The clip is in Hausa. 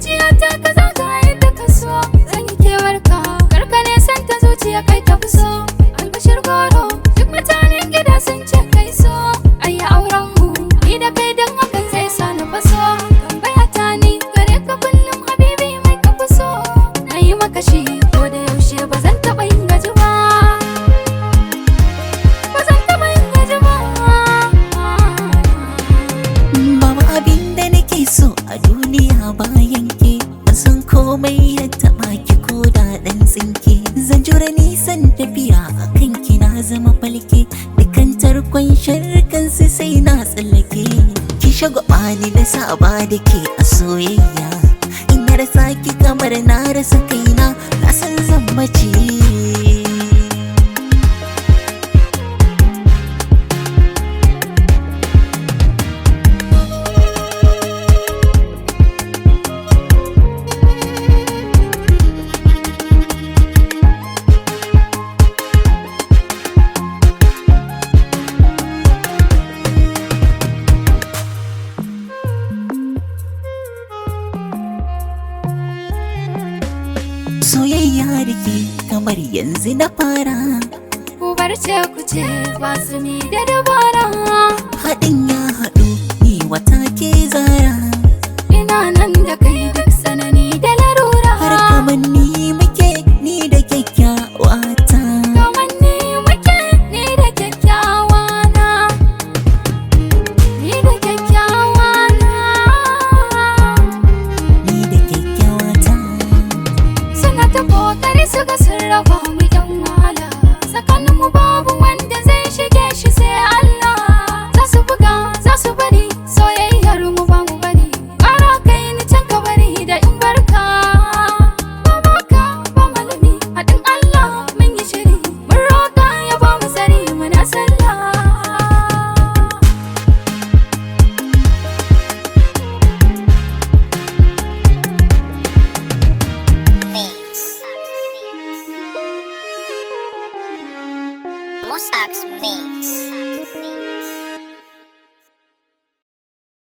zuciyata ka zaga yadda ka so. Zan yi kewarka karka ne san ta zuciya kai ta fi so. Albashir goro duk mutanen gida sun ce kai so. Ayi auren mu ni da kai dan hakan zai sa na faso. Tambaya ta ni gare ka kullum habibi mai ka fi so. Na yi maka shi ko da yaushe ba zan taɓa yin gaji ba. Ba zan taɓa yin gaji ba. Babu abin da nake so a duniya bayan ke. Ban san komai ya taɓa ki ko da ɗan tsinke. Zan jure nisan tafiya a kan ki na zama falke. Dukan tarkon sharkan su sai na tsallake. Ki shagwaba ni da saba da ke a soyayya. In na rasa ki kamar na rasa kaina, na san zan mace. Soyayya da ke kamar yanzu na fara. Ku bar ce ku ce ba su ni da dabara. Haɗin ya haɗu ni wata ke zara. Ina nan da kai duk sanani da larura. Har kamanni muke ni da kyakkyawa ta. Kamanni muke ni da kyakkyawa na. Ni da kyakkyawa na. Ni da kyakkyawa ta. Suna ta kokari su ga sun raba mu yan wala. Tsakanin mu babu wanda zai shige shi sai Allah. Za su buga za su bari soyayyar mu ba mu bari. Ƙara kai ni can ka bari da in barka. Ba baka ba malami haɗin Allah mun yi shiri. Mun roƙa ya ba mu tsari muna sallah. Mossack's Mix.